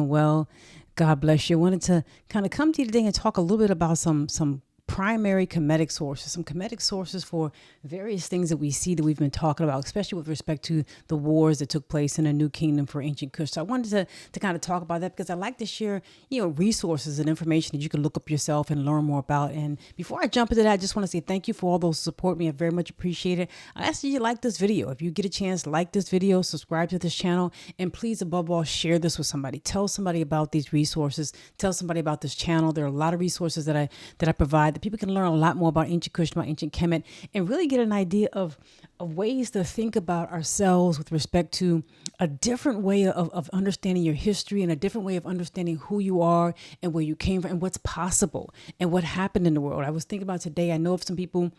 Well, God bless you. I wanted to kind of come to you today and talk a little bit about some primary Kemetic sources, some Kemetic sources for various things that we see that we've been talking about, especially with respect to the wars that took place in the New Kingdom for ancient Kush. So I wanted to kind of talk about that because I like to share, resources and information that you can look up yourself and learn more about. And before I jump into that, I just want to say thank you for all those who support me. I very much appreciate it. I ask that you like this video. If you get a chance, like this video, subscribe to this channel, and please, above all, share this with somebody. Tell somebody about these resources. Tell somebody about this channel. There are a lot of resources that I provide that people can learn a lot more about ancient Kush, about ancient Kemet, and really get an idea of ways to think about ourselves with respect to a different way of understanding your history and a different way of understanding who you are and where you came from and what's possible and what happened in the world. I was thinking about today, I know of some people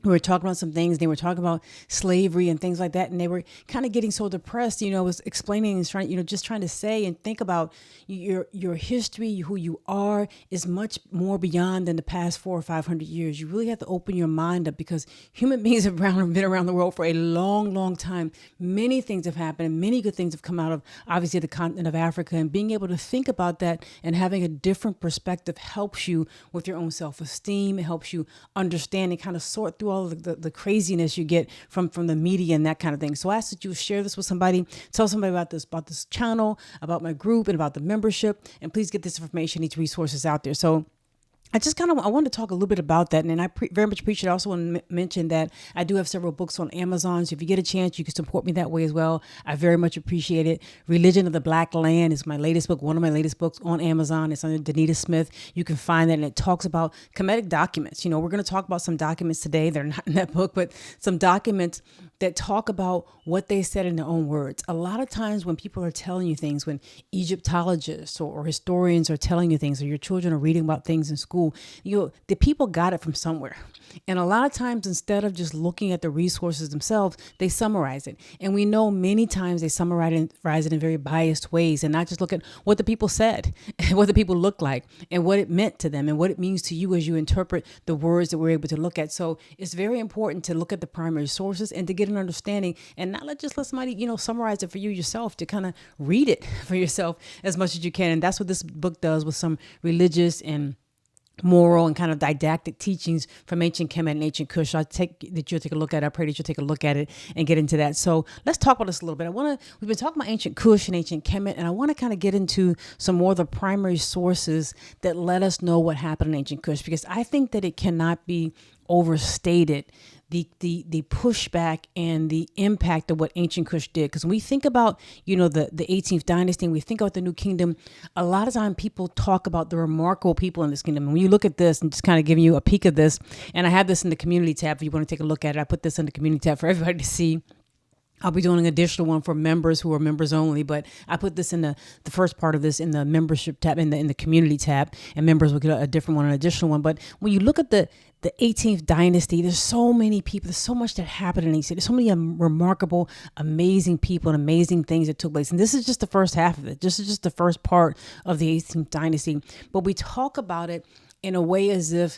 we were talking about some things. They were talking about slavery and things like that. And they were kind of getting so depressed, was explaining and trying, just trying to say and think about your history, who you are is much more beyond than the past 400 or 500 years. You really have to open your mind up because human beings have been around the world for a long, long time. Many things have happened and many good things have come out of obviously the continent of Africa, and being able to think about that and having a different perspective helps you with your own self-esteem. It helps you understand and kind of sort through all of the craziness you get from the media and that kind of thing. So I ask that you share this with somebody, tell somebody about this channel, about my group, and about the membership, and please get this information, these resources out there. So I wanted to talk a little bit about that. And I very much appreciate it. I also want to mention that I do have several books on Amazon. So if you get a chance, you can support me that way as well. I very much appreciate it. Religion of the Black Land is my latest book, one of my latest books on Amazon. It's under Danita Smith. You can find that, and it talks about Kemetic documents. We're going to talk about some documents today. They're not in that book, but some documents that talk about what they said in their own words. A lot of times when people are telling you things, when Egyptologists or historians are telling you things, or your children are reading about things in school, the people got it from somewhere. And a lot of times, instead of just looking at the resources themselves, they summarize it. And we know many times they summarize it in very biased ways and not just look at what the people said, and what the people looked like, and what it meant to them, and what it means to you as you interpret the words that we're able to look at. So it's very important to look at the primary sources and to get an understanding, and not let somebody, summarize it for you yourself, to kind of read it for yourself as much as you can. And that's what this book does with some religious and moral and kind of didactic teachings from ancient Kemet and ancient Kush. I take that you'll take a look at it. I pray that you'll take a look at it and get into that. So let's talk about this a little bit. We've been talking about ancient Kush and ancient Kemet, and I want to kind of get into some more of the primary sources that let us know what happened in ancient Kush, because I think that it cannot be overstated the pushback and the impact of what ancient Kush did. Because when we think about, the 18th dynasty, and we think about the New Kingdom, a lot of time people talk about the remarkable people in this kingdom. And when you look at this, and just kind of giving you a peek of this, and I have this in the community tab if you want to take a look at it. I put this in the community tab for everybody to see. I'll be doing an additional one for members who are members only, but I put this in the first part of this in the membership tab, in the community tab, and members will get a different one, an additional one. But when you look at the 18th dynasty, there's so many people, there's so much that happened in each city. There's so many remarkable, amazing people and amazing things that took place. And this is just the first half of it. This is just the first part of the 18th dynasty. But we talk about it in a way as if,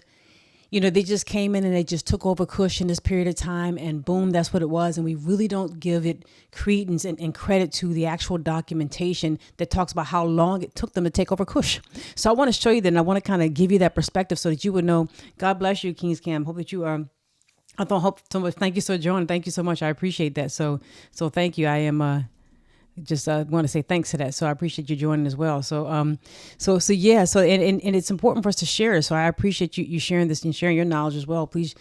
they just came in and they just took over Kush in this period of time, and boom, that's what it was. And we really don't give it credence and credit to the actual documentation that talks about how long it took them to take over Kush. So I want to show you that, and I want to kind of give you that perspective so that you would know. God bless you, King's Cam. Hope that you are. Hope so much. Thank you so much. Thank you so much. I appreciate that. So thank you. I am. Just want to say thanks to that. So I appreciate you joining as well. So and it's important for us to share. So I appreciate you sharing this and sharing your knowledge as well. Please,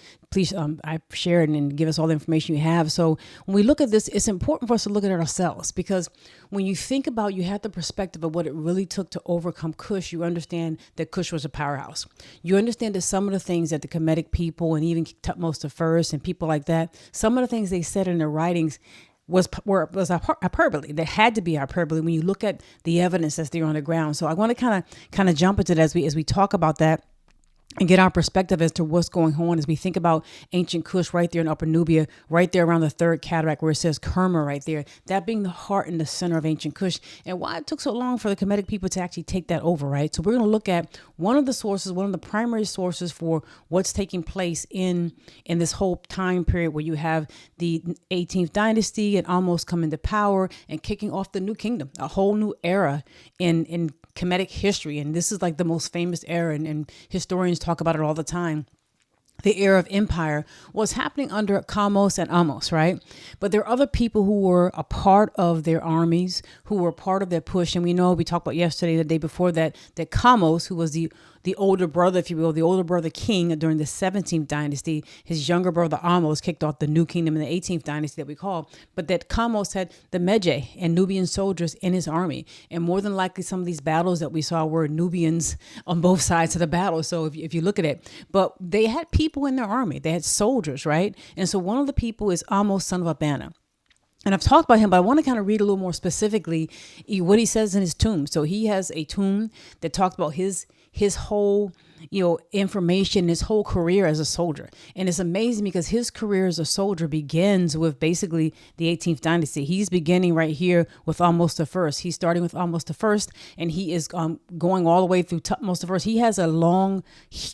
I share it and give us all the information you have. So when we look at this, it's important for us to look at it ourselves, because when you think about, you have the perspective of what it really took to overcome Kush, you understand that Kush was a powerhouse. You understand that some of the things that the Kemetic people and even Thutmose I and people like that, some of the things they said in their writings was hyperbole. There had to be hyperbole when you look at the evidence that's there on the ground. So I want to kind of jump into that as we talk about that. and get our perspective as to what's going on as we think about ancient Kush right there in Upper Nubia, right there around the third cataract where it says Kerma right there, that being the heart and the center of ancient Kush, and why it took so long for the Kemetic people to actually take that over, right? So we're going to look at one of the sources, one of the primary sources for what's taking place in this whole time period where you have the 18th dynasty and Ahmose coming to power and kicking off the new kingdom, a whole new era in Kemetic history. And this is like the most famous era, and historians talk about it all the time. The era of empire was happening under Thutmose and Ahmose, right? But there are other people who were a part of their armies, who were part of their push. And we know, we talked about yesterday, the day before that Thutmose, who was the older brother, if you will, the older brother king during the 17th dynasty, his younger brother Ahmose kicked off the new kingdom in the 18th dynasty that we call. But that Thutmose had the Medjay and Nubian soldiers in his army. And more than likely, some of these battles that we saw were Nubians on both sides of the battle. So if you look at it, but they had people in their army, they had soldiers, right? And so one of the people is Ahmose, son of Abana. And I've talked about him, but I want to kind of read a little more specifically what he says in his tomb. So he has a tomb that talks about his whole, information, his whole career as a soldier. And it's amazing because his career as a soldier begins with basically the 18th dynasty. He's beginning right here with Ahmose I. He's starting with Ahmose I, and he is going all the way through Thutmose I. He has a long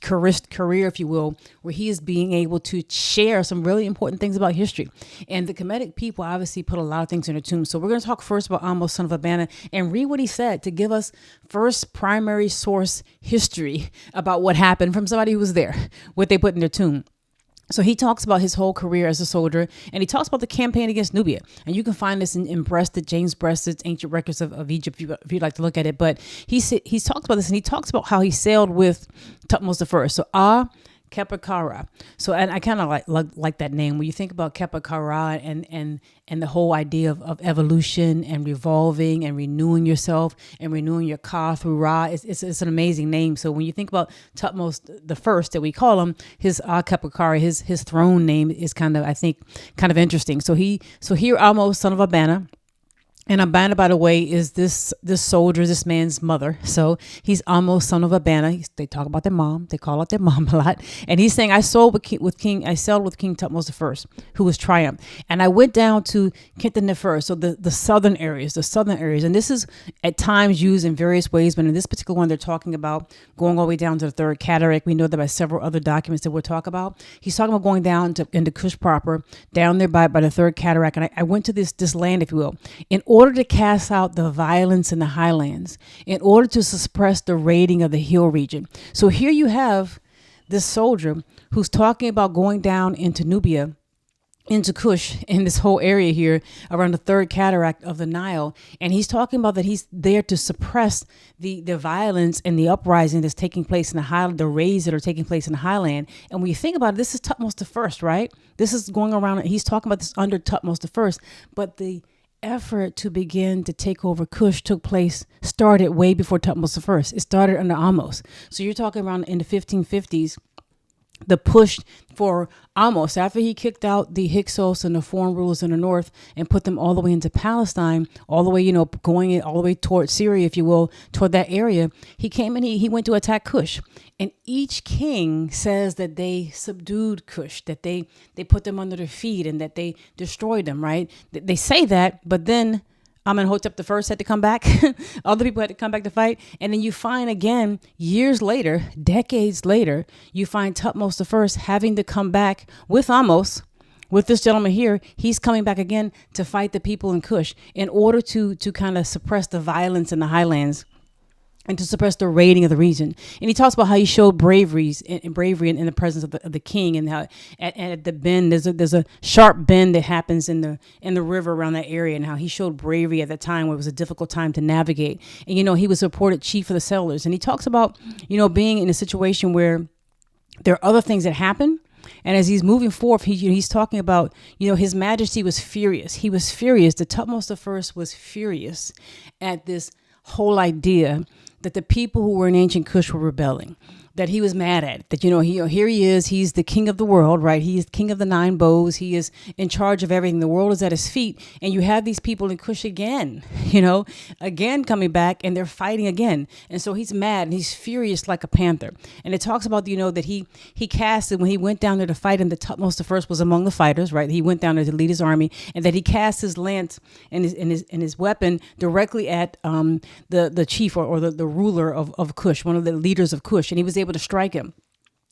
career, if you will, where he is being able to share some really important things about history. And the Kemetic people obviously put a lot of things in their tomb. So we're going to talk first about Ahmose, son of Abana, and read what he said to give us first primary source history about what happened from somebody who was there, what they put in their tomb. So he talks about his whole career as a soldier, and he talks about the campaign against Nubia. And you can find this in James Breasted's Ancient Records of Egypt, if you'd like to look at it. But he's talked about this, and he talks about how he sailed with Thutmose I. So Kepakara. So, and I kind of like that name. When you think about Kepakara and the whole idea of evolution and revolving and renewing yourself and renewing your ka through Ra, it's an amazing name. So when you think about Thutmose the first that we call him, his Kepakara, his throne name is kind of interesting. So here Ahmose, son of Abana. And Abana, by the way, is this soldier, this man's mother. So he's Ahmose, son of Abana. They talk about their mom. They call out their mom a lot. And he's saying, I sailed with King Thutmose I, who was triumph. And I went down to Kinta, so the southern areas. And this is at times used in various ways. But in this particular one, they're talking about going all the way down to the third cataract. We know that by several other documents that we'll talk about. He's talking about going down into Kush proper, down there by the third cataract. And I went to this land, if you will, in order to cast out the violence in the highlands, in order to suppress the raiding of the hill region. So here you have this soldier who's talking about going down into Nubia, into Kush, in this whole area here around the third cataract of the Nile. And he's talking about that he's there to suppress the violence and the uprising that's taking place in the highland, the raids that are taking place in the highland. And when you think about it, this is Thutmose I, right? This is going around, he's talking about this under Thutmose I, but the effort to begin to take over Kush started way before Thutmose I. It started under Ahmose. So you're talking around in the 1550s, the push for Ahmose, after he kicked out the Hyksos and the foreign rulers in the north and put them all the way into Palestine, all the way, going all the way toward Syria, if you will, toward that area, he came and he went to attack Kush. And each king says that they subdued Kush, that they put them under their feet and that they destroyed them, right? They say that, but then Amenhotep I had to come back. Other people had to come back to fight. And then you find again, years later, decades later, you find Thutmose I having to come back with Ahmose, with this gentleman here. He's coming back again to fight the people in Kush in order to kind of suppress the violence in the highlands and to suppress the raiding of the region. And he talks about how he showed bravery in the presence of the king, and how at the bend there's a sharp bend that happens in the river around that area, and how he showed bravery at that time where it was a difficult time to navigate. And he was appointed chief of the settlers. And he talks about being in a situation where there are other things that happen. And as he's moving forth, he's talking about, His Majesty was furious. He was furious. The Thutmose I was furious at this whole idea that the people who were in ancient Kush were rebelling, that he was mad at, that, here he is, he's the king of the world, right? He is king of the nine bows. He is in charge of everything. The world is at his feet. And you have these people in Kush again, again coming back, and they're fighting again. And so he's mad and he's furious like a panther. And it talks about, that he casted, when he went down there to fight, and the Thutmose I was among the fighters, right? He went down there to lead his army, and that he cast his lance and his weapon directly at the chief or the ruler of Kush, one of the leaders of Kush, and he was able to strike him.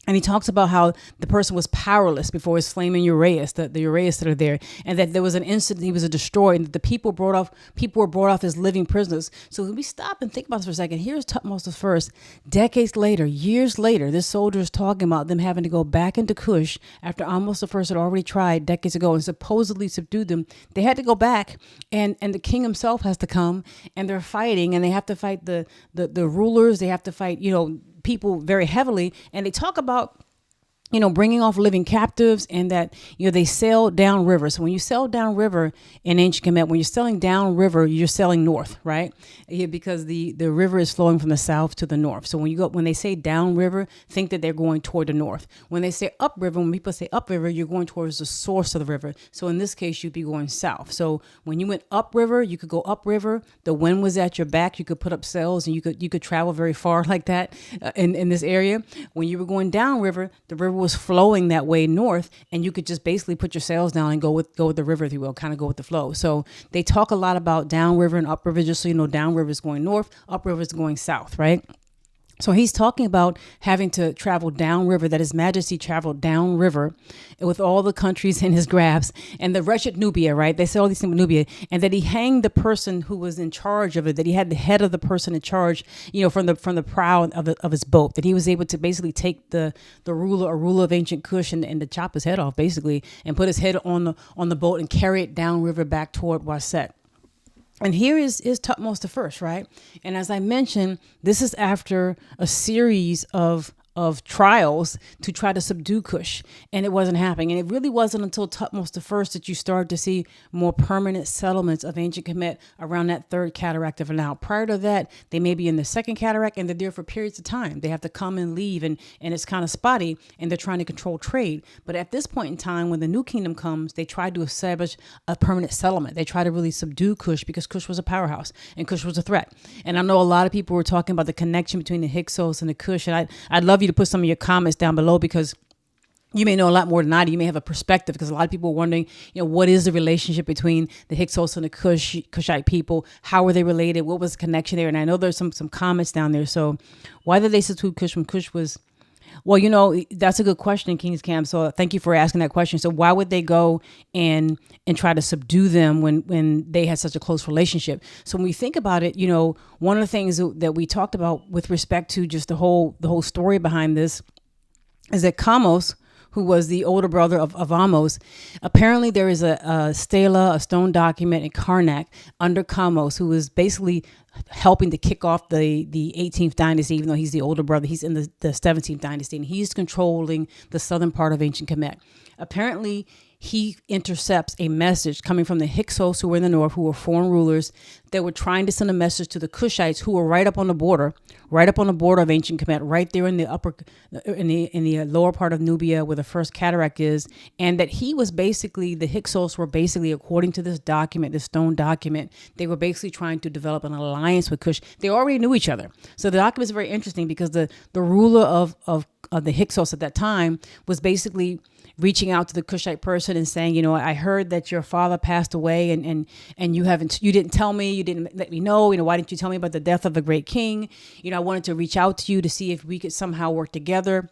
And he talks about how the person was powerless before his flaming Uraeus, the Uraeus that are there, and that there was an incident he was destroyed, and that the people were brought off as living prisoners. So when we stop and think about this for a second, here's Thutmose I. Decades later, years later, this soldier is talking about them having to go back into Kush after Ahmose I had already tried decades ago and supposedly subdued them. They had to go back, and the king himself has to come, and they're fighting, and they have to fight the rulers. They have to fight, people very heavily, and they talk about bringing off living captives, and that, they sail down river. So when you sail down river in ancient Kemet, when you're sailing down river, you're sailing north, right? Yeah, because the river is flowing from the south to the north. So when they say down river, think that they're going toward the north. When they say up river, when people say up river, you're going towards the source of the river. So in this case, you'd be going south. So when you went up river, you could go up river. The wind was at your back. You could put up sails, and you could travel very far like that in this area. When you were going down river, the river was flowing that way north, and you could just basically put your sails down and go with the river, if you will, kind of go with the flow. So they talk a lot about downriver and upriver, just so you know, downriver is going north, upriver is going south, right? So he's talking about having to travel downriver, that His Majesty traveled downriver with all the countries in his grasp, and the wretched Nubia, right? They say all these things with Nubia, and that he hanged the person who was in charge of it, that he had the head of the person in charge, from the prow of his boat, that he was able to basically take the ruler of ancient Kush and to chop his head off, basically, and put his head on the boat and carry it downriver back toward Waset. And here is Thutmose I, right? And as I mentioned, this is after a series of trials to try to subdue Kush, and it wasn't happening. And it really wasn't until Thutmose I that you started to see more permanent settlements of ancient Kemet around that third cataract of Now. Prior to that, they may be in the second cataract, and they're there for periods of time. They have to come and leave, and it's kind of spotty, and they're trying to control trade. But at this point in time, when the new kingdom comes, they try to establish a permanent settlement. They try to really subdue Kush, because Kush was a powerhouse and Kush was a threat. And I know a lot of people were talking about the connection between the Hyksos and the Kush, and I'd love you to put some of your comments down below, because you may know a lot more than I do. You may have a perspective, because a lot of people are wondering, what is the relationship between the Hyksos and the Kushite people? How were they related? What was the connection there? And I know there's some comments down there. So why did they subdue Kush when Kush was... Well, that's a good question, King's Camp. So thank you for asking that question. So why would they go and try to subdue them when they had such a close relationship? So when we think about it, one of the things that we talked about with respect to just the whole story behind this is that Ahmose, who was the older brother of Ahmose, apparently there is a stela, a stone document in Karnak under Ahmose, who was basically helping to kick off the 18th dynasty, even though he's the older brother. He's in the 17th dynasty, and he's controlling the southern part of ancient Kemet. Apparently, he intercepts a message coming from the Hyksos, who were in the north, who were foreign rulers, that were trying to send a message to the Kushites, who were right up on the border of ancient Kemet, right there in the lower part of Nubia, where the first cataract is, and that the Hyksos were basically, according to this document, this stone document, they were basically trying to develop an alliance with Kush. They already knew each other. So the document is very interesting, because the ruler of the Hyksos at that time was basically reaching out to the Kushite person and saying, I heard that your father passed away, and you didn't tell me, you didn't let me know, why didn't you tell me about the death of a great king? I wanted to reach out to you to see if we could somehow work together,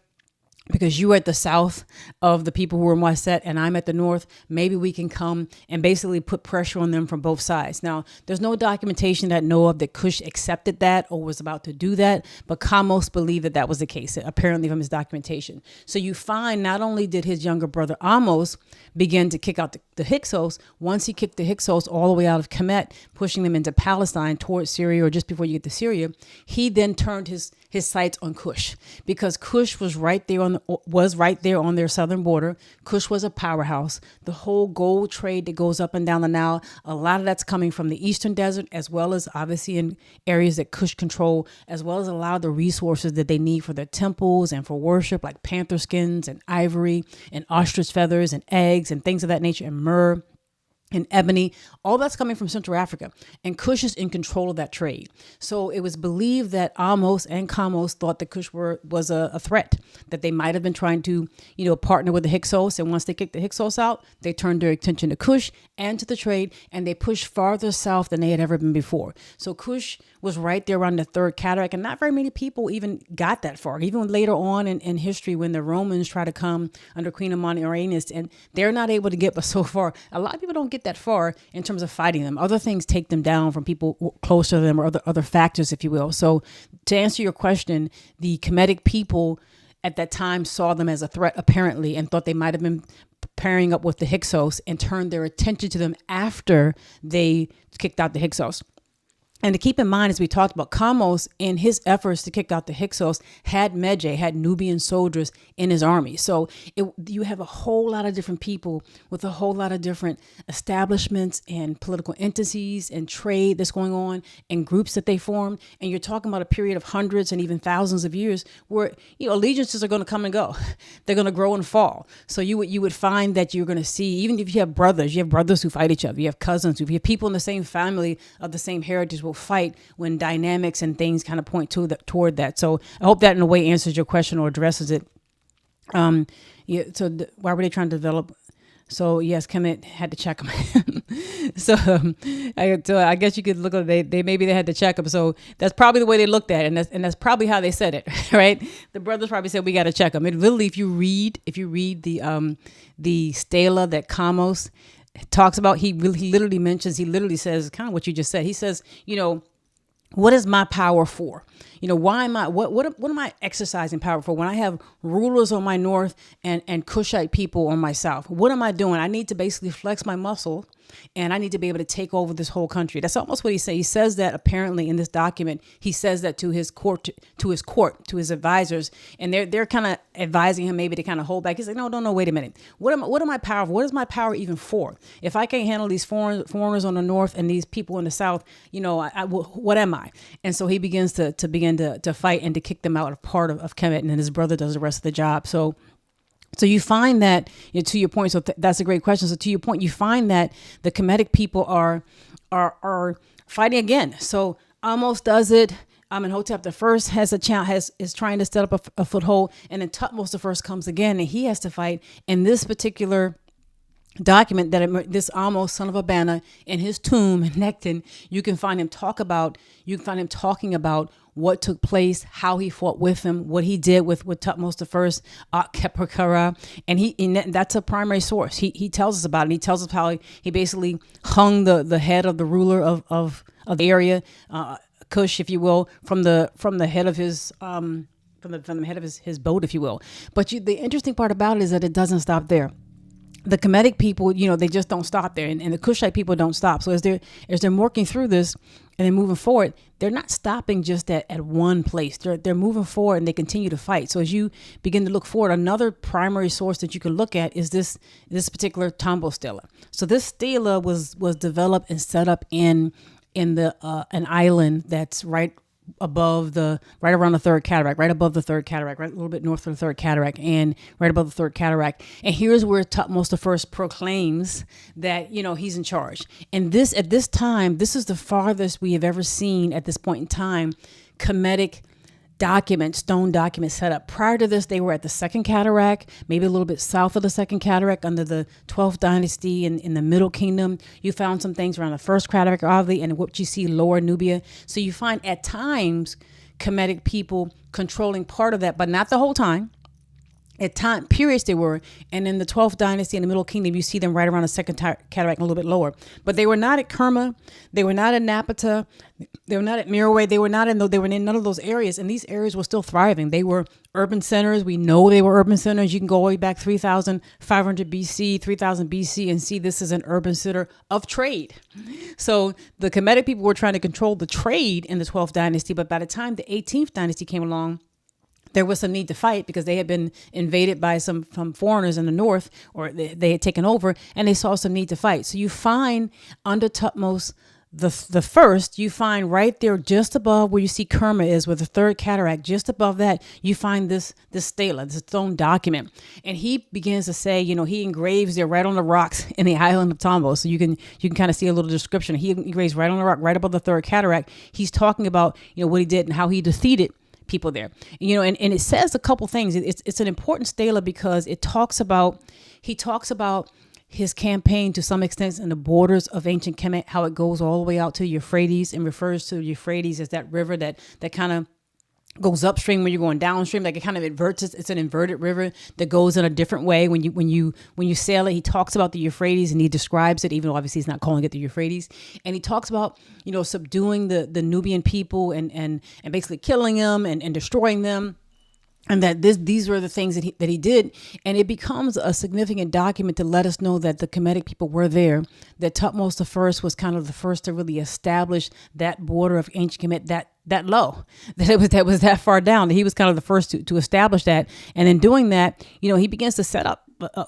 because you are at the south of the people who are in Waset, and I'm at the north. Maybe we can come and basically put pressure on them from both sides. Now, there's no documentation that know of that Kush accepted that or was about to do that, but Ahmose believed that was the case, apparently from his documentation. So you find not only did his younger brother Ahmose begin to kick out the Hyksos, once he kicked the Hyksos all the way out of Kemet, pushing them into Palestine towards Syria, or just before you get to Syria, he then turned his sights on Kush, because Kush was right there on was right there on their southern border. Kush was a powerhouse. The whole gold trade that goes up and down the Nile, a lot of that's coming from the eastern desert, as well as obviously in areas that Kush control, as well as a lot of the resources that they need for their temples and for worship, like panther skins and ivory and ostrich feathers and eggs and things of that nature, and myrrh and ebony. All that's coming from Central Africa, and Kush is in control of that trade. So it was believed that Ahmose and Kamose thought that Kush was a threat, that they might have been trying to, partner with the Hyksos. And once they kicked the Hyksos out, they turned their attention to Kush and to the trade, and they pushed farther south than they had ever been before. So Kush was right there around the third cataract, and not very many people even got that far. Even later on in history, when the Romans try to come under Queen Amaniaranus, and they're not able to get but so far. A lot of people don't get that far in terms of fighting them. Other things take them down from people closer to them, or other factors, if you will. So to answer your question, the Kemetic people at that time saw them as a threat, apparently, and thought they might have been pairing up with the Hyksos, and turned their attention to them after they kicked out the Hyksos. And to keep in mind, as we talked about, Kamose, in his efforts to kick out the Hyksos, had Nubian soldiers in his army. So you have a whole lot of different people with a whole lot of different establishments and political entities and trade that's going on, and groups that they formed. And you're talking about a period of hundreds and even thousands of years where, allegiances are going to come and go. They're going to grow and fall. So you would find that you're going to see, even if you have brothers who fight each other. You have cousins, you have people in the same family of the same heritage will fight when dynamics and things kind of point toward that. So I hope that in a way answers your question or addresses it. Why were they trying to develop? So yes, Kemet had to check them. So I guess you could look at they maybe they had to check them. So that's probably the way they looked at it, and that's probably how they said it, right? The brothers probably said we got to check them. It literally, if you read the stela that Kamose talks about, he literally says kind of what you just said. He says, what is my power for? Why am I, what am I exercising power for when I have rulers on my north and Kushite people on my south? What am I doing? I need to basically flex my muscle, and I need to be able to take over this whole country. That's almost what he says. He says that apparently in this document. He says that to his court, to his advisors, and they're kind of advising him maybe to kind of hold back. He's like, no, wait a minute. What am I power for? What is my power even for? If I can't handle these foreigners on the north and these people in the south, what am I? And so he begins to fight and to kick them out of part of Kemet, and then his brother does the rest of the job. So you find that, to your point, so that's a great question. So to your point, you find that the Kemetic people are fighting again. So Ahmose does it. Amenhotep I is trying to set up a foothold, and then Thutmose I comes again, and he has to fight. In this particular document that this Ahmose, son of Abana, in his tomb in Nekton, you can find him talking about what took place, how he fought with him, what he did with Thutmose I, Kepakara, and that's a primary source. He tells us about it. He tells us how he basically hung the head of the ruler of the area, Kush, if you will, from the head of his from the head of his boat, if you will. But the interesting part about it is that it doesn't stop there. The Kemetic people, they just don't stop there, and the Kushite people don't stop. So as they're working through this and they're moving forward, they're not stopping just at one place. They're moving forward, and they continue to fight. So as you begin to look forward, another primary source that you can look at is this particular Tombos Stela. So this stela was developed and set up in an island that's right around the third cataract, right above the third cataract, right a little bit north of the third cataract, and right above the third cataract. And here's where Thutmose I proclaims that, he's in charge. And at this time, this is the farthest we have ever seen at this point in time, Kemetic stone documents set up. Prior to this, they were at the second cataract, maybe a little bit south of the second cataract under the 12th dynasty in the Middle Kingdom. You found some things around the first cataract, obviously, and what you see lower Nubia. So you find at times Kemetic people controlling part of that, but not the whole time. At time periods they were, and in the 12th dynasty in the Middle Kingdom, you see them right around the second cataract, a little bit lower. But they were not at Kerma, they were not at Napata, they were not at Merowe, they were in none of those areas, and these areas were still thriving. They were urban centers. We know they were urban centers. You can go all the way back 3,500 BC, 3000 BC, and see this is an urban center of trade. So the Kemetic people were trying to control the trade in the 12th dynasty, but by the time the 18th dynasty came along, there was some need to fight because they had been invaded by some from foreigners in the north, or they had taken over, and they saw some need to fight. So you find under Thutmose the first, you find right there just above where you see Kerma is with the third cataract, just above that, you find this stela, this stone document. And he begins to say, he engraves there right on the rocks in the island of Tombos. So you can kind of see a little description. He engraves right on the rock, right above the third cataract. He's talking about, what he did and how he defeated people there. And it says a couple things. It's an important stela because he talks about his campaign to some extent in the borders of ancient Kemet, how it goes all the way out to Euphrates, and refers to Euphrates as that river that kind of goes upstream when you're going downstream. Like it kind of inverts. It's an inverted river that goes in a different way when you sail it. He talks about the Euphrates and he describes it, even though obviously he's not calling it the Euphrates. And he talks about subduing the Nubian people and basically killing them and destroying them. And that these were the things that he did. And it becomes a significant document to let us know that the Kemetic people were there, that Thutmose I was kind of the first to really establish that border of ancient Kemet that low, that was that far down. That he was kind of the first to establish that. And in doing that, he begins to set up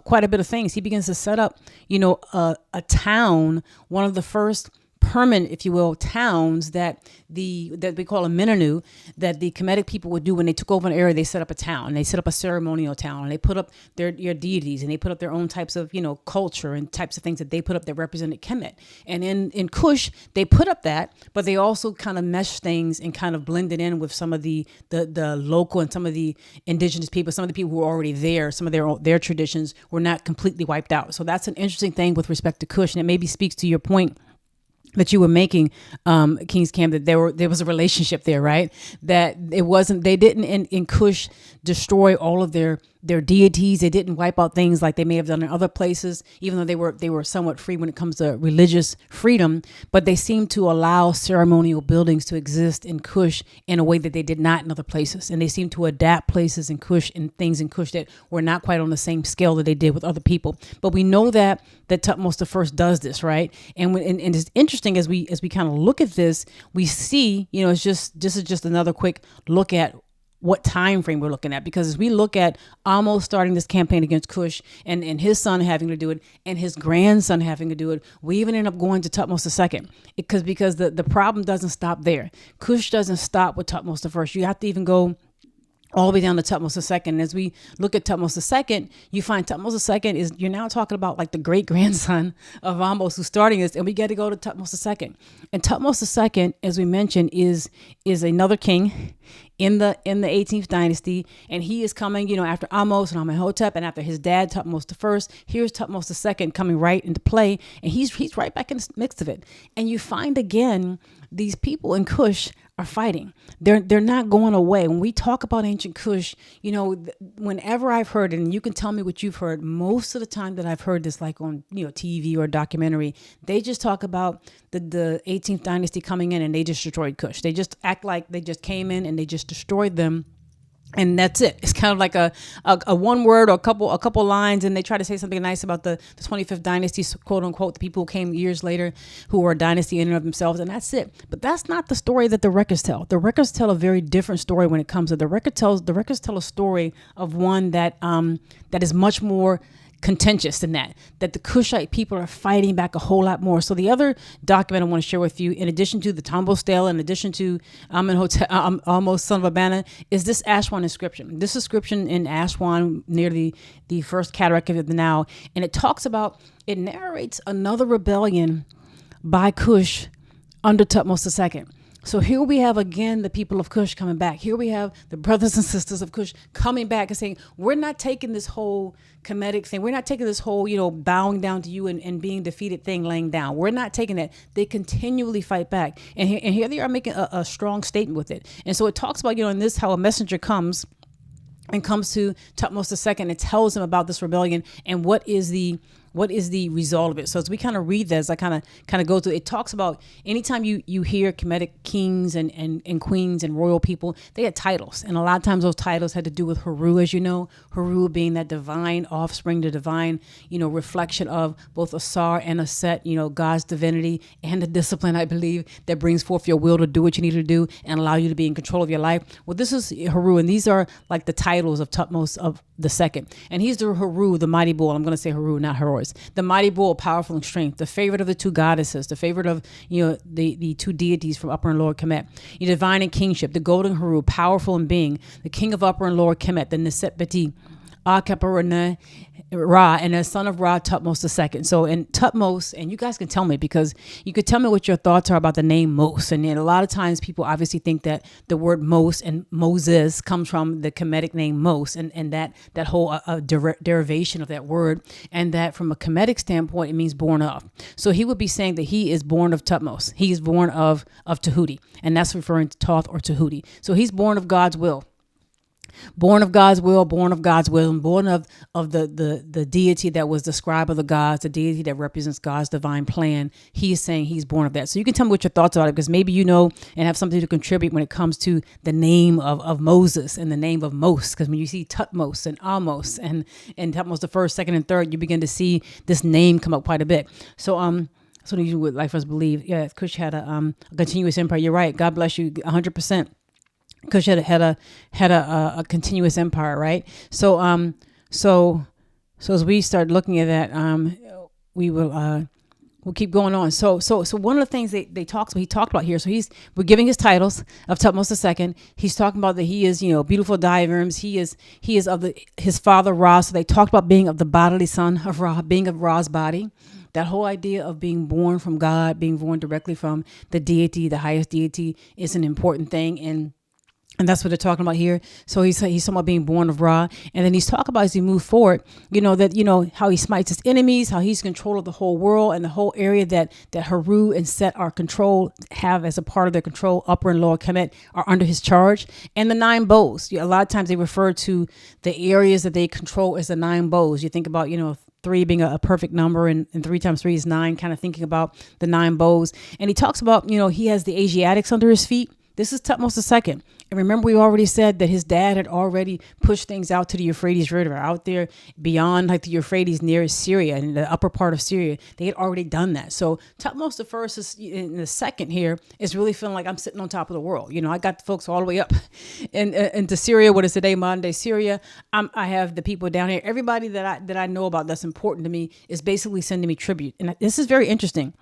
quite a bit of things. He begins to set up, a town, one of the first permanent, if you will, towns that we call a Menenu, that the Kemetic people would do when they took over an area. They set up a town, and they set up a ceremonial town, and they put up their deities, and they put up their own types of culture and types of things that they put up that represented Kemet. And in Kush, they put up that, but they also kind of meshed things and kind of blended in with some of the local and some of the indigenous people, some of the people who were already there. Some of their traditions were not completely wiped out. So that's an interesting thing with respect to Kush, and it maybe speaks to your point that you were making, King's Camp, that there was a relationship there, right? That they didn't in Kush destroy all of their deities. They didn't wipe out things like they may have done in other places, even though they were somewhat free when it comes to religious freedom. But they seemed to allow ceremonial buildings to exist in Kush in a way that they did not in other places. And they seemed to adapt places in Kush and things in Kush that were not quite on the same scale that they did with other people. But we know that Thutmose I does this, right? And it's interesting as we kind of look at this, we see, this is just another quick look at what time frame we're looking at, because as we look at Ahmose starting this campaign against Kush and his son having to do it and his grandson having to do it, we even end up going to Thutmose II because the problem doesn't stop there. Kush doesn't stop with Thutmose I. You have to even go all the way down to Thutmose II. And as we look at Thutmose II, you find Thutmose II you're now talking about like the great grandson of Ahmose who's starting this, and we get to go to Thutmose II. And Thutmose II, as we mentioned, is another king in the 18th dynasty, and he is coming, after Ahmose and Amenhotep, and after his dad Thutmose I. Here's Thutmose II coming right into play, and he's right back in the mix of it. And you find again these people in Kush are fighting. They're not going away. When we talk about ancient Kush, whenever I've heard it, and you can tell me what you've heard, most of the time that I've heard this, like on TV or documentary, they just talk about the 18th dynasty coming in and they just destroyed Kush. They just act like they just came in and they just destroyed them. And that's it. It's kind of like a one word or a couple lines, and they try to say something nice about the 25th dynasty, quote unquote, the people who came years later who were a dynasty in and of themselves, and that's it. But that's not the story that the records tell. The records tell a very different story when it comes to the records tell a story of one that is much more contentious than that the Kushite people are fighting back a whole lot more. So the other document I want to share with you, in addition to the Tombos Stela, in addition to Amenhotep, Ahmose, son of Abana, is this Aswan inscription. This inscription in Aswan near the first cataract of the Nile, and it narrates another rebellion by Kush under Thutmose II. So here we have again the people of Kush coming back. Here we have the brothers and sisters of Kush coming back and saying, we're not taking this whole Kemetic thing. We're not taking this whole, bowing down to you and being defeated thing laying down. We're not taking that. They continually fight back. And here they are making a strong statement with it. And so it talks about, in this, how a messenger comes to Thutmose II and tells him about this rebellion and what is the What is the result of it? So as we kind of read this, I kind of go through, it talks about anytime you hear Kemetic kings and queens and royal people, they had titles. And a lot of times those titles had to do with Heru, as you know, Heru being that divine offspring, the divine, reflection of both Asar and Aset, God's divinity and the discipline, I believe, that brings forth your will to do what you need to do and allow you to be in control of your life. Well, this is Heru, and these are like the titles of Thutmose of the second. And he's the Heru, the mighty bull. I'm going to say Heru, not Horus. The mighty bull, powerful in strength, the favorite of the two goddesses, the favorite of, the two deities from Upper and Lower Kemet, divine in kingship, the golden Heru, powerful in being, the king of Upper and Lower Kemet, the Neset Beti, Akaparana, Ra, and the son of Ra, Thutmose II. So in Thutmose, and you guys can tell me, because you could tell me what your thoughts are about the name Mose. And then a lot of times people obviously think that the word Mose and Moses comes from the Kemetic name Mose, and that whole derivation of that word, and that from a Kemetic standpoint, it means born of. So he would be saying that he is born of Thutmose. He is born of Tahuti, and that's referring to Thoth or Tahuti. So he's born of God's will. Born of God's will, born of God's will, and born of the deity that was the scribe of the gods, the deity that represents God's divine plan. He is saying he's born of that. So you can tell me what your thoughts are, because maybe you know and have something to contribute when it comes to the name of Moses and the name of Mose. Because when you see Thutmose and Ahmose and Thutmose the first, second, and third, you begin to see this name come up quite a bit. So that's what you would like for us to believe. Yeah, Kush had a continuous empire. You're right. God bless you 100%. Kush had a continuous empire, right? So so as we start looking at that, we'll keep going on. So one of the things he talked about here. So we're giving his titles of Thutmose II. He's talking about that he is, beautiful diagrams. He is of his father Ra. So they talked about being of the bodily son of Ra, being of Ra's body. That whole idea of being born from God, being born directly from the deity, the highest deity, is an important thing. And that's what they're talking about here. So he's talking about being born of Ra. And then he's talking about, as he moves forward, how he smites his enemies, how he's control of the whole world and the whole area that Heru and Set are have as a part of their control. Upper and Lower Kemet are under his charge. And the 9 bows. A lot of times they refer to the areas that they control as the 9 bows. You think about, 3 being a perfect number, and 3 times 3 is 9, kind of thinking about the 9 bows. And he talks about, he has the Asiatics under his feet. This is Thutmose II. And remember, we already said that his dad had already pushed things out to the Euphrates River, out there beyond the Euphrates near Syria, in the upper part of Syria. They had already done that. So Thutmose I is, in the second here, is really feeling like I'm sitting on top of the world. I got the folks all the way up into Syria, what is today modern day Syria. I have the people down here. Everybody that I know about that's important to me is basically sending me tribute. And this is very interesting.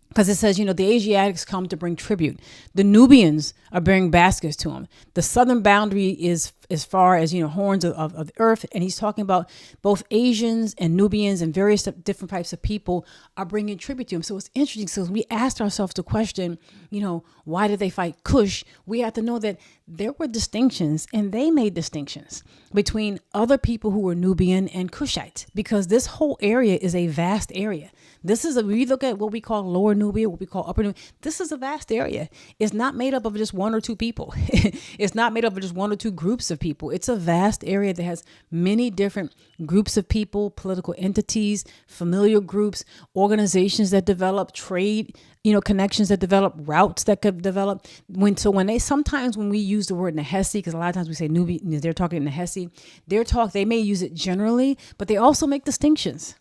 Because it says, the Asiatics come to bring tribute. The Nubians are bearing baskets to him. The southern boundary is as far as, horns of the earth. And he's talking about both Asians and Nubians and various different types of people are bringing tribute to him. So it's interesting. So we asked ourselves the question, why did they fight Kush? We have to know that there were distinctions, and they made distinctions between other people who were Nubian and Kushite, because this whole area is a vast area. We look at what we call Lower Nubia, what we call Upper Nubia. This is a vast area. It's not made up of just 1 or 2 people. It's not made up of just 1 or 2 groups of people. It's a vast area that has many different groups of people, political entities, familial groups, organizations that develop, trade, connections that develop, routes that could develop. Sometimes when we use the word Nehesi, because a lot of times we say Nubia, they're talking Nehesi, they may use it generally, but they also make distinctions.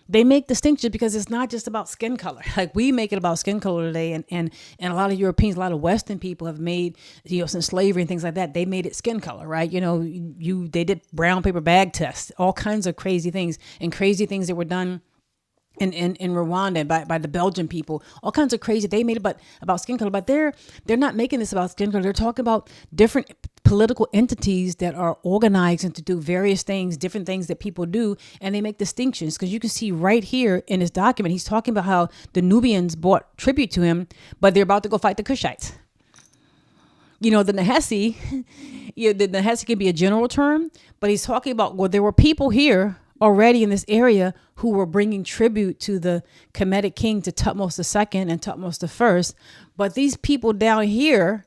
They make distinctions because it's not just about skin color. Like we make it about skin color today. And a lot of Europeans, a lot of Western people have made, since slavery and things like that, they made it skin color, right? They did brown paper bag tests, all kinds of crazy things that were done in Rwanda by the Belgian people, all kinds of crazy. They made it about skin color, but they're not making this about skin color. They're talking about different political entities that are organized and to do various things, different things that people do, and they make distinctions. Because you can see right here in this document, he's talking about how the Nubians brought tribute to him, but they're about to go fight the Kushites. The Nehesi, the Nehesi can be a general term, but he's talking about, there were people here already in this area who were bringing tribute to the Kemetic king, to Thutmose II and Thutmose I. But these people down here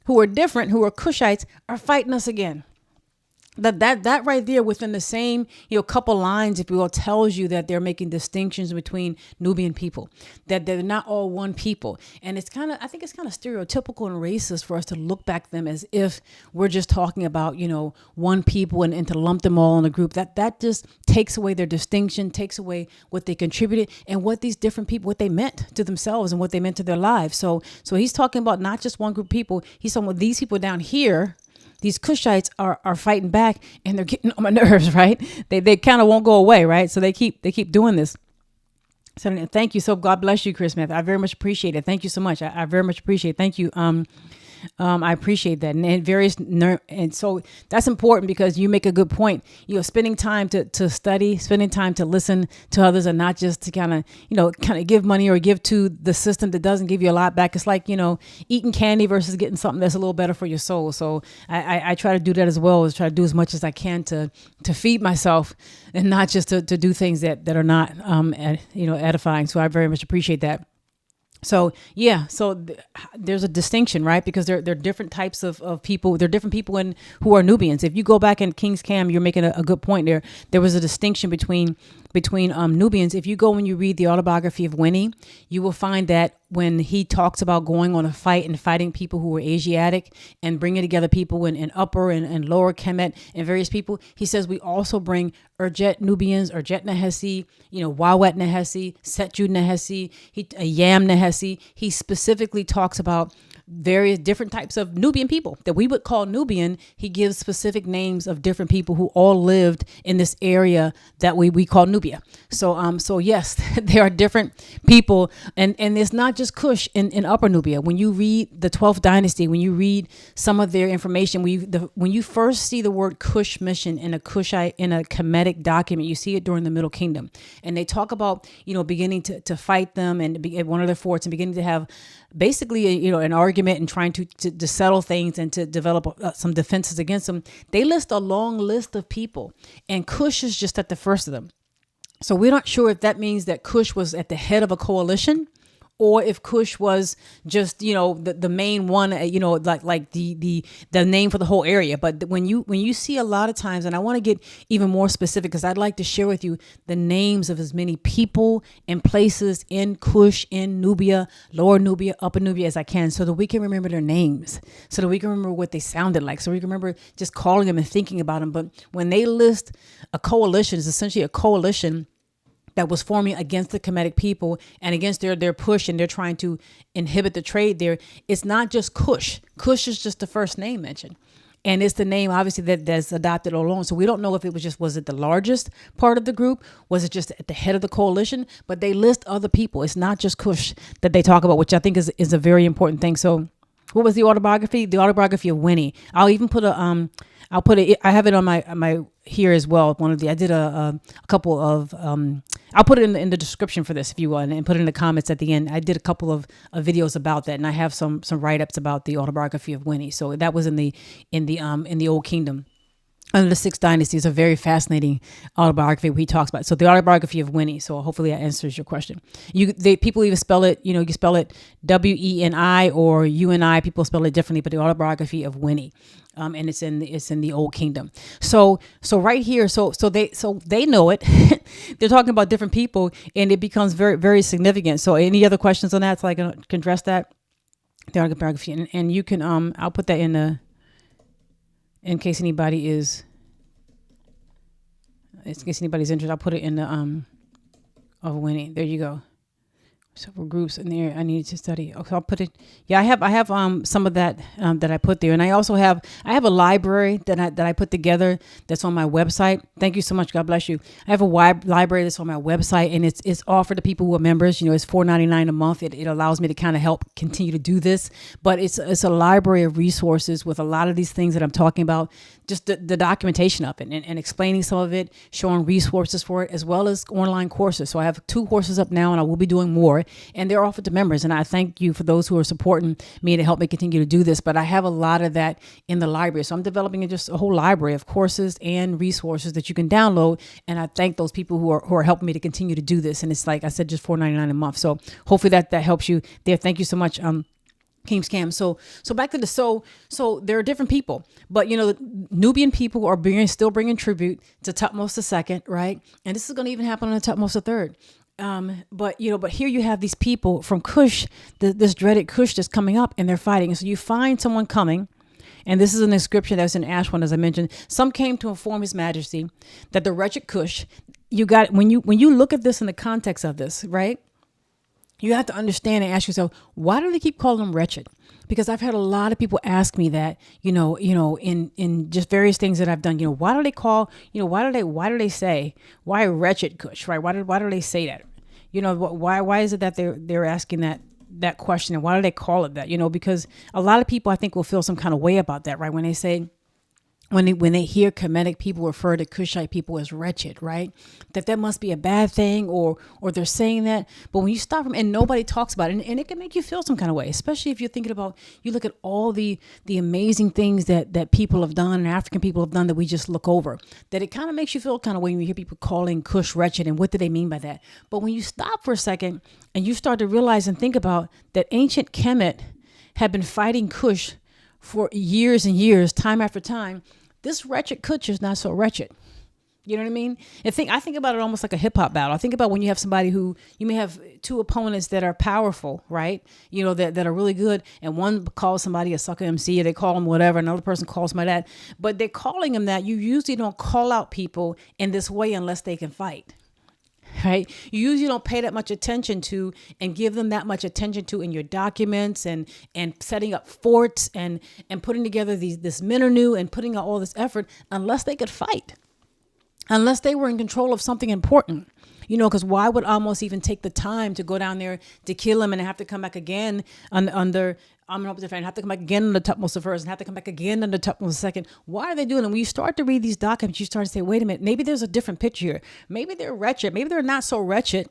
who are different, who are Kushites, are fighting us again. That right there within the same, couple lines, if you will, tells you that they're making distinctions between Nubian people, that they're not all one people. And I think it's kind of stereotypical and racist for us to look back at them as if we're just talking about, one people and to lump them all in a group. That just takes away their distinction, takes away what they contributed and what these different people, what they meant to themselves and what they meant to their lives. So he's talking about not just one group of people. He's talking about these people down here. These Kushites are fighting back and they're getting on my nerves, right? They kind of won't go away, right? So they keep doing this. So thank you. So God bless you, Chris Smith. I very much appreciate it. Thank you so much. I very much appreciate it. Thank you. I appreciate that. And so that's important because you make a good point. Spending time to study, spending time to listen to others and not just to kind of give money or give to the system that doesn't give you a lot back. It's like, eating candy versus getting something that's a little better for your soul. So I try to do that as well, as try to do as much as I can to feed myself and not just to do things that are not, edifying. So I very much appreciate that. So there's a distinction, right? Because there are different types of people. There are different people who are Nubians. If you go back in King's Cam, you're making a good point there. There was a distinction between Nubians. If you go and you read the autobiography of Winnie, you will find that when he talks about going on a fight and fighting people who were Asiatic and bringing together people in upper and lower Kemet and various people, he says we also bring Urjet Nubians, Urjet Nehesi, Wawet Nehesi, Setju Nehesi, Yam Nehesi. He specifically talks about various different types of Nubian people that we would call Nubian. He gives specific names of different people who all lived in this area that we call Nubia. So yes, there are different people, and it's not just Kush in Upper Nubia. When you read the 12th dynasty, when you read some of their information, when you first see the word Kush mentioned in a Kushite in a Kemetic document, you see it during the Middle Kingdom, and they talk about beginning to fight them and be at one of their forts and beginning to have basically an argument and trying to settle things and to develop some defenses against them. They list a long list of people, and Kush is just at the first of them. So we're not sure if that means that Kush was at the head of a coalition, or if Kush was just, the main one, like the name for the whole area. But when you see a lot of times, and I want to get even more specific because I'd like to share with you the names of as many people and places in Kush, in Nubia, Lower Nubia, Upper Nubia as I can, so that we can remember their names, so that we can remember what they sounded like, so we can remember just calling them and thinking about them. But when they list a coalition, it's essentially a coalition that was forming against the Kemetic people and against their push, and they're trying to inhibit the trade there. It's not just Kush. Kush is just the first name mentioned. And it's the name, obviously, that's adopted all along. So we don't know if was it the largest part of the group? Was it just at the head of the coalition? But they list other people. It's not just Kush that they talk about, which I think is a very important thing. So what was the autobiography? The autobiography of Winnie. I'll even put I have it on my here as well. I did a couple of, I'll put it in the description for this if you want, and put it in the comments at the end. I did a couple of videos about that, and I have some write-ups about the autobiography of Winnie. So that was in the Old Kingdom. Under the 6th Dynasty is a very fascinating autobiography where he talks about it. So the autobiography of Winnie. So hopefully that answers your question. People even spell it, you can spell it W-E-N-I or U-N-I. People spell it differently, but the autobiography of Winnie. And it's in the Old Kingdom. So right here, so they know it. They're talking about different people, and it becomes very, very significant. So any other questions on that? So I can address that. The autobiography, and you can I'll put that in case anybody's interested. I'll put it in the of Winnie. There you go. Several groups in there I need to study. Okay, I'll put it. Yeah, I have some of that that I put there, and I also have a library that I put together that's on my website. Thank you so much. God bless you. I have a library that's on my website, and it's offered to people who are members. It's $4.99 a month. It allows me to kind of help continue to do this, but it's a library of resources with a lot of these things that I'm talking about. Just the documentation of it and explaining some of it, showing resources for it, as well as online courses. So I have 2 courses up now, and I will be doing more. And they're offered to members. And I thank you for those who are supporting me to help me continue to do this. But I have a lot of that in the library. So I'm developing just a whole library of courses and resources that you can download. And I thank those people who are helping me to continue to do this. And it's like I said, just $4.99 a month. So hopefully that helps you there. Thank you so much. King Scam. So back to the so there are different people, but the Nubian people are still bringing tribute to Thutmose II, right? And this is going to even happen on Thutmose III. But here you have these people from Kush, this dreaded Kush that's coming up, and they're fighting. So you find someone coming, and this is an inscription that's in Aswan, as I mentioned. Some came to inform His Majesty that the wretched Kush. You got when you look at this in the context of this, right? You have to understand and ask yourself, why do they keep calling them wretched? Because I've had a lot of people ask me that, in just various things that I've done, why do they call, why do they say, why wretched Kush, right? Why do they say that? Why is it that they're asking that question, and why do they call it that? Because a lot of people I think will feel some kind of way about that, right? When they say, when they hear Kemetic people refer to Kushite people as wretched, right? That must be a bad thing, or they're saying that. But when you stop them, and nobody talks about it, and it can make you feel some kind of way, especially if you're thinking about, you look at all the amazing things that people have done and African people have done that we just look over, that it kind of makes you feel kind of way when you hear people calling Kush wretched, and what do they mean by that? But when you stop for a second and you start to realize and think about that ancient Kemet had been fighting Kush for years and years, time after time, this wretched Kush is not so wretched. You know what I mean? I think about it almost like a hip hop battle. I think about when you have somebody who, you may have two opponents that are powerful, right? That are really good. And one calls somebody a sucker MC, or they call them whatever. Another person calls somebody that. But they're calling them that. You usually don't call out people in this way unless they can fight. Right? You usually don't pay that much attention to and give them that much attention to in your documents and setting up forts and putting together this menu and putting out all this effort unless they could fight, unless they were in control of something important. Because why would Ahmose even take the time to go down there to kill him and have to come back again under Ahmose and have to come back again under Thutmose I and have to come back again under Thutmose II? Why are they doing it? When you start to read these documents, you start to say, wait a minute, maybe there's a different picture here. Maybe they're wretched. Maybe they're not so wretched.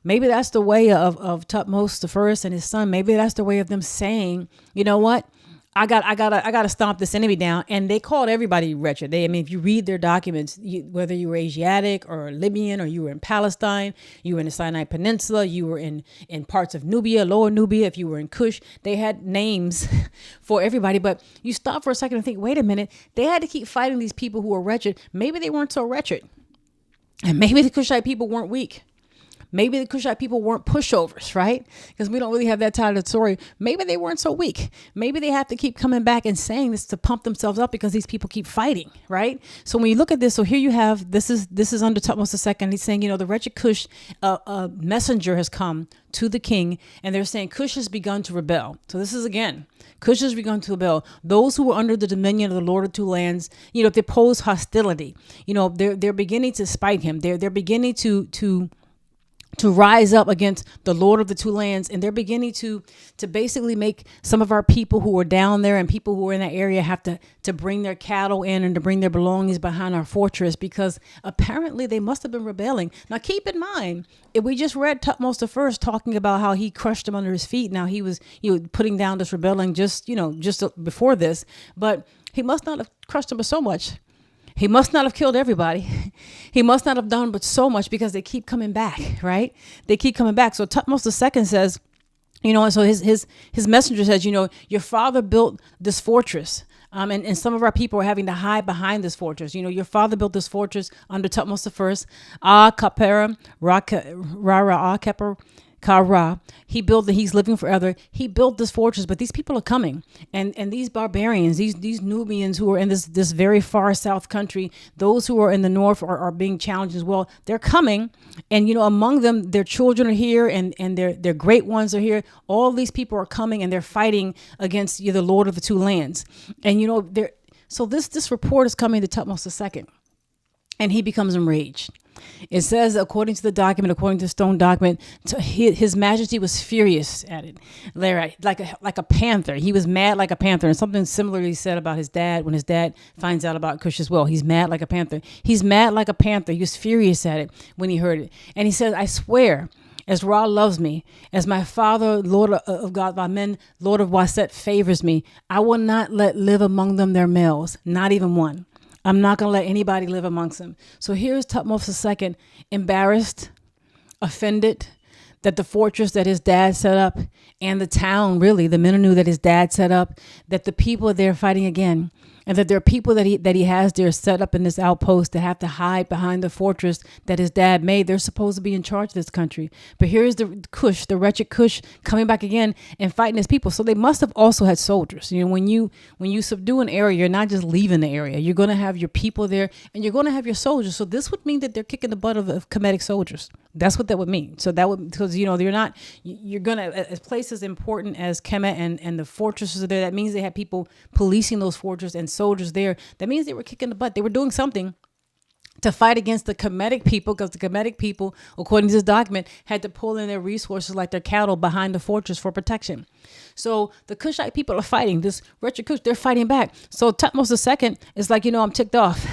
Maybe that's the way of Thutmose I and his son. Maybe that's the way of them saying, you know what? I gotta stomp this enemy down. And they called everybody wretched. If you read their documents, whether you were Asiatic or Libyan, or you were in Palestine, you were in the Sinai Peninsula, you were in parts of Nubia, Lower Nubia, if you were in Kush, they had names for everybody. But you stop for a second and think, wait a minute, they had to keep fighting these people who were wretched. Maybe they weren't so wretched. And maybe the Kushite people weren't weak. Maybe the Kushite people weren't pushovers, right? Because we don't really have that side of the story. Maybe they weren't so weak. Maybe they have to keep coming back and saying this to pump themselves up because these people keep fighting, right? So when you look at this, so here you have, this is under Thutmose II. He's saying, the wretched Kush, a messenger has come to the king, and they're saying Kush has begun to rebel. So this is again, Kush has begun to rebel. Those who were under the dominion of the Lord of Two Lands, if they pose hostility, they're beginning to spite him. They're beginning to rise up against the Lord of the Two Lands, and they're beginning to basically make some of our people who are down there and people who are in that area have to bring their cattle in and to bring their belongings behind our fortress, because apparently they must have been rebelling. Now keep in mind, if we just read Thutmose I talking about how he crushed them under his feet. Now he was putting down this rebellion just before this, but he must not have crushed them so much. He must not have killed everybody. He must not have done but so much, because they keep coming back, right? They keep coming back. So Thutmose II says, and so his messenger says, your father built this fortress. And some of our people are having to hide behind this fortress. Your father built this fortress under Thutmose I. Kapera, Ra Keper, Kara. He built that he's living forever. He built this fortress, but these people are coming, and these barbarians, these Nubians who are in this very far south country, those who are in the north are being challenged as well. They're coming, and among them, their children are here, and their great ones are here. All these people are coming, and they're fighting against the Lord of the Two Lands, and so this report is coming to Thutmose II, and he becomes enraged. It says, according to the stone document, his majesty was furious at it, like a panther. He was mad like a panther. And something similarly said about his dad when his dad finds out about Kush as well. He's mad like a panther. He's mad like a panther. He was furious at it when he heard it. And he says, I swear, as Ra loves me, as my father, Lord of God, Amen, Lord of Waset, favors me, I will not let live among them their males, not even one. I'm not going to let anybody live amongst them. So here's Thutmose II, embarrassed, offended that the fortress that his dad set up and the town, really, the Menenu that his dad set up, that the people are there fighting again. And that there are people that he has there set up in this outpost that have to hide behind the fortress that his dad made. They're supposed to be in charge of this country. But here's the Kush, the wretched Kush, coming back again and fighting his people. So they must have also had soldiers. You know, when you subdue an area, you're not just leaving the area. You're going to have your people there and you're going to have your soldiers. So this would mean that they're kicking the butt of Kemetic soldiers. That's what that would mean. So that would, because, you know, you're going to, as places important as Kemet and the fortresses are there, that means they had people policing those fortresses and soldiers there. That means they were kicking the butt. They were doing something to fight against the Kemetic people, because the Kemetic people, according to this document, had to pull in their resources like their cattle behind the fortress for protection. So the Kushite people are fighting this wretched Kush. They're fighting back. So Thutmose II is like, you know, I'm ticked off.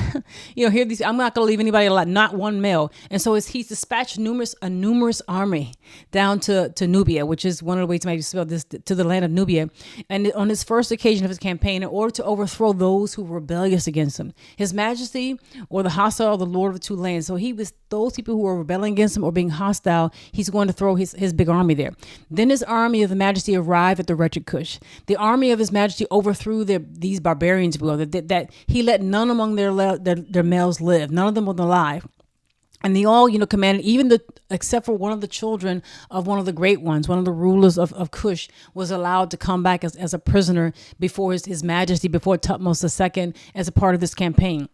You know, I'm not going to leave anybody alive, not one male. And so he's dispatched a numerous army down to Nubia, which is one of the ways to maybe spell this, to the land of Nubia. And on his first occasion of his campaign, in order to overthrow those who were rebellious against him, His Majesty or the hostile, the Lord of the two lands. So he was those people who were rebelling against him or being hostile. He's going to throw his big army there. Then his army of the Majesty arrived at the wretched Kush. The army of his Majesty overthrew these barbarians, that he let none among their males live. None of them were alive. And they all, you know, commanded, except for one of the children of one of the great ones, one of the rulers of Kush, was allowed to come back as a prisoner before his Majesty, before Thutmose II, as a part of this campaign.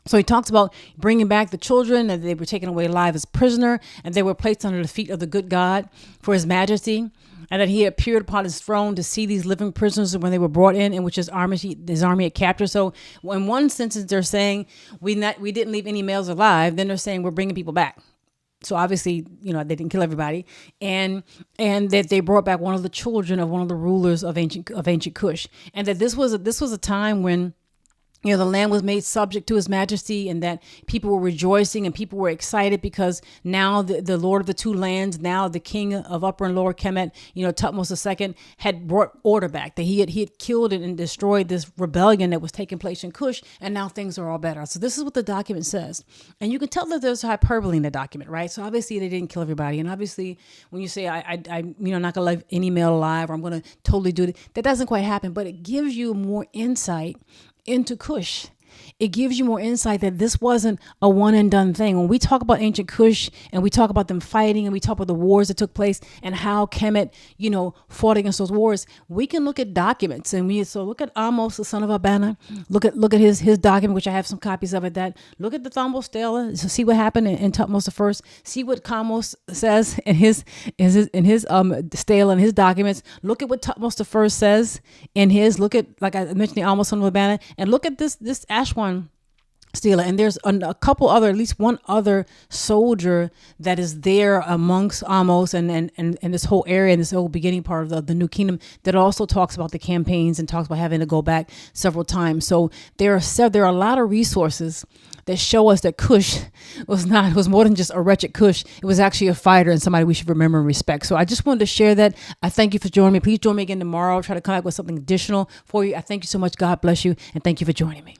So he talks about bringing back the children, and they were taken away alive as prisoner, and they were placed under the feet of the good God for his Majesty, and that he appeared upon his throne to see these living prisoners when they were brought in which his army had captured. So in one sentence, they're saying we didn't leave any males alive. Then they're saying we're bringing people back. So obviously, you know, they didn't kill everybody, and that they brought back one of the children of one of the rulers of ancient Kush, and that this was a time when, you know, the land was made subject to his Majesty, and that people were rejoicing and people were excited because now the Lord of the two lands, now the king of Upper and Lower Kemet, you know, Thutmose II, had brought order back, that he had killed and destroyed this rebellion that was taking place in Kush, and now things are all better. So this is what the document says. And you can tell that there's hyperbole in the document, right? So obviously they didn't kill everybody. And obviously when you say, I you know, not going to leave any male alive, or I'm going to totally do it, that doesn't quite happen, but it gives you more insight into Kush. It gives you more insight that this wasn't a one and done thing. When we talk about ancient Kush and we talk about them fighting and we talk about the wars that took place and how Kemet, you know, fought against those wars, we can look at documents, and so look at Ahmose, the son of Abana. Look at his document, which I have some copies of it. That look at the Tombos Stela, so see what happened in Thutmose I. See what Ahmose says in his stela and his documents. Look at what Thutmose I says in his. Look at, like I mentioned, the Ahmose, son of Abana, and look at this Aswan Stela, and there's a couple other, at least one other soldier that is there amongst Ahmose and this whole area and this whole beginning part of the new kingdom, that also talks about the campaigns and talks about having to go back several times. So there are a lot of resources that show us that Kush was more than just a wretched Kush. It was actually a fighter and somebody we should remember and respect. So I just wanted to share that. I thank you for joining me. Please join me again tomorrow. I'll try to come back with something additional for you. I thank you so much. God bless you, and thank you for joining me.